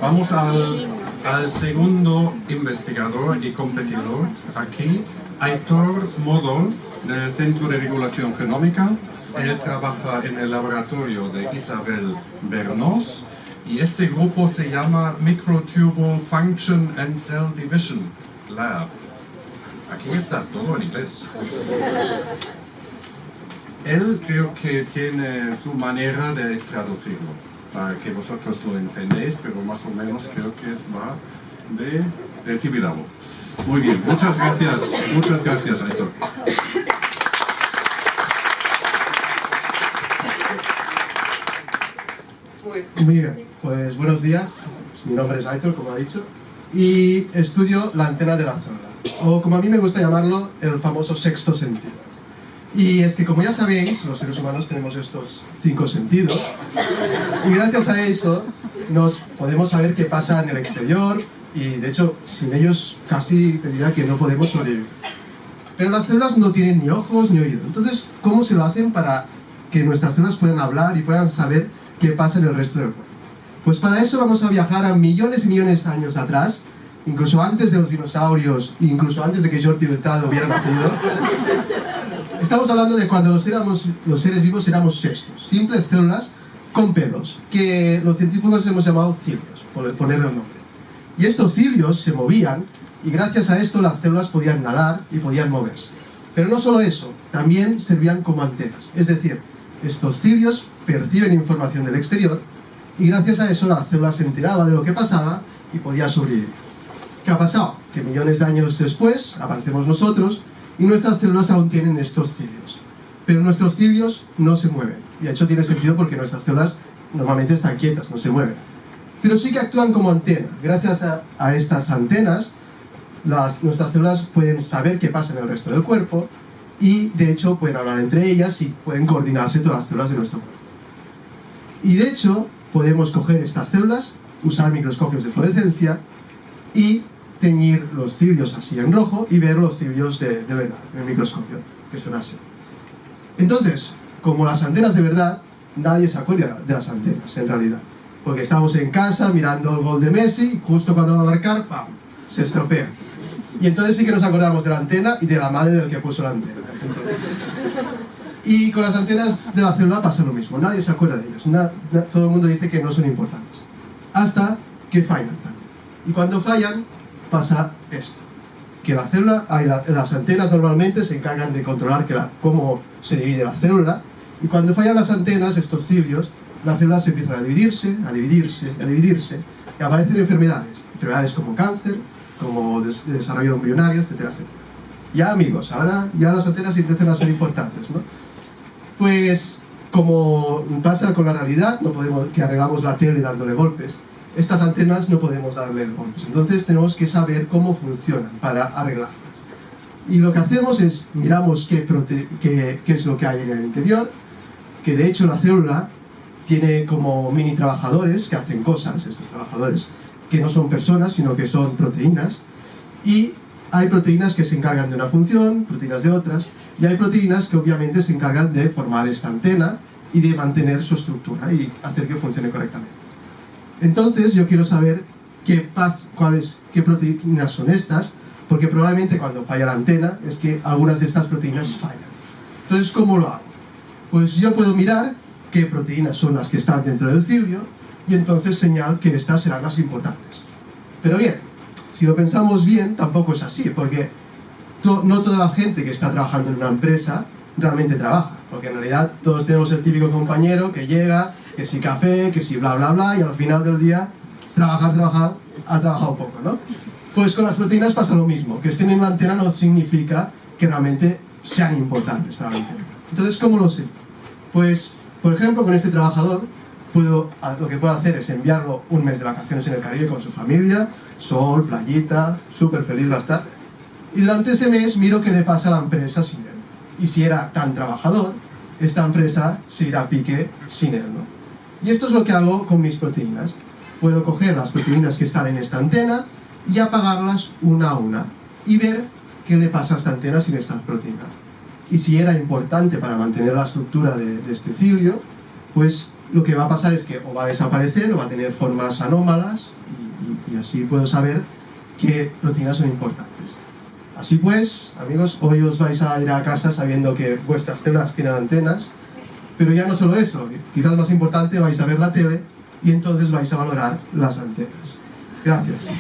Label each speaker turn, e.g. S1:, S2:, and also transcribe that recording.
S1: Vamos al segundo investigador y competidor aquí, Aitor Modol, del Centro de Regulación Genómica. Él trabaja en el laboratorio de Isabel Bernos y este grupo se llama Microtubule Function and Cell Division Lab. Aquí está todo en inglés. Él creo que tiene su manera de traducirlo, para que vosotros lo entendáis, pero más o menos creo que va de Tibidabo. Muy bien, muchas gracias, Aitor.
S2: Muy bien, pues buenos días. Mi nombre es Aitor, como ha dicho, y estudio la antena de la célula, o como a mí me gusta llamarlo, el famoso sexto sentido. Y es que, como ya sabéis, los seres humanos tenemos estos 5 sentidos, y gracias a eso nos podemos saber qué pasa en el exterior, y de hecho, sin ellos casi te diría que no podemos sobrevivir. Pero las células no tienen ni ojos ni oídos. Entonces, ¿cómo se lo hacen para que nuestras células puedan hablar y puedan saber qué pasa en el resto del cuerpo? Pues para eso vamos a viajar a millones y millones de años atrás, incluso antes de los dinosaurios, incluso antes de que Jordi Hurtado hubiera nacido. Estamos hablando de cuando los seres vivos éramos sextos, simples células con pelos, que los científicos hemos llamado cilios, por ponerle un nombre. Y estos cilios se movían, y gracias a esto las células podían nadar y podían moverse. Pero no solo eso, también servían como antenas. Es decir, estos cilios perciben información del exterior, y gracias a eso la célula se enteraba de lo que pasaba y podía sobrevivir. ¿Qué ha pasado? Que millones de años después aparecemos nosotros, y nuestras células aún tienen estos cilios. Pero nuestros cilios no se mueven. Y de hecho tiene sentido porque nuestras células normalmente están quietas, no se mueven. Pero sí que actúan como antena. Gracias a estas antenas, nuestras células pueden saber qué pasa en el resto del cuerpo y de hecho pueden hablar entre ellas y pueden coordinarse todas las células de nuestro cuerpo. Y de hecho podemos coger estas células, usar microscopios de fluorescencia y teñir los cilios así en rojo y ver los cilios de verdad en el microscopio, que son así. Entonces, como las antenas de verdad, nadie se acuerda de las antenas en realidad, porque estamos en casa mirando el gol de Messi, justo cuando va a marcar, ¡pam!, se estropea. Y entonces sí que nos acordamos de la antena y de la madre del que puso la antena. Entonces, y con las antenas de la célula pasa lo mismo, nadie se acuerda de ellas, todo el mundo dice que no son importantes, hasta que fallan también. Y cuando fallan, pasa esto, que la célula, las antenas normalmente se encargan de controlar cómo se divide la célula, y cuando fallan las antenas, estos cilios, las células empiezan a dividirse, y aparecen enfermedades como cáncer, como desarrollo embrionario, etcétera, etcétera. Ya amigos, ahora ya las antenas empiezan a ser importantes, ¿no? Pues, como pasa con la realidad, no podemos que arreglamos la tele dándole golpes. Estas antenas no podemos darle golpes, entonces tenemos que saber cómo funcionan para arreglarlas. Y lo que hacemos es, miramos qué es lo que hay en el interior, que de hecho la célula tiene como mini trabajadores que hacen cosas, estos trabajadores, que no son personas, sino que son proteínas, y hay proteínas que se encargan de una función, proteínas de otras, y hay proteínas que obviamente se encargan de formar esta antena y de mantener su estructura y hacer que funcione correctamente. Entonces yo quiero saber qué proteínas son estas, porque probablemente cuando falla la antena es que algunas de estas proteínas fallan. Entonces, ¿cómo lo hago? Pues yo puedo mirar qué proteínas son las que están dentro del cilio y entonces señal que estas serán las importantes. Pero bien, si lo pensamos bien, tampoco es así, porque no toda la gente que está trabajando en una empresa realmente trabaja, porque en realidad todos tenemos el típico compañero que llega, que si café, que si bla bla bla, y al final del día ha trabajado poco, ¿no? Pues con las proteínas pasa lo mismo, que estén en la antena no significa que realmente sean importantes para la antena. Entonces, ¿cómo lo sé? Pues, por ejemplo, con este trabajador, lo que puedo hacer es enviarlo un mes de vacaciones en el Caribe con su familia, sol, playita, súper feliz va a estar, y durante ese mes miro qué le pasa a la empresa sin él. Y si era tan trabajador, esta empresa se irá a pique sin él, ¿no? Y esto es lo que hago con mis proteínas. Puedo coger las proteínas que están en esta antena y apagarlas una a una y ver qué le pasa a esta antena sin esta proteína. y si era importante para mantener la estructura de este cilio, pues lo que va a pasar es que o va a desaparecer o va a tener formas anómalas y así puedo saber qué proteínas son importantes. Así pues, amigos, hoy os vais a ir a casa sabiendo que vuestras células tienen antenas, pero ya no solo eso, quizás más importante, vais a ver la tele y entonces vais a valorar las antenas. Gracias.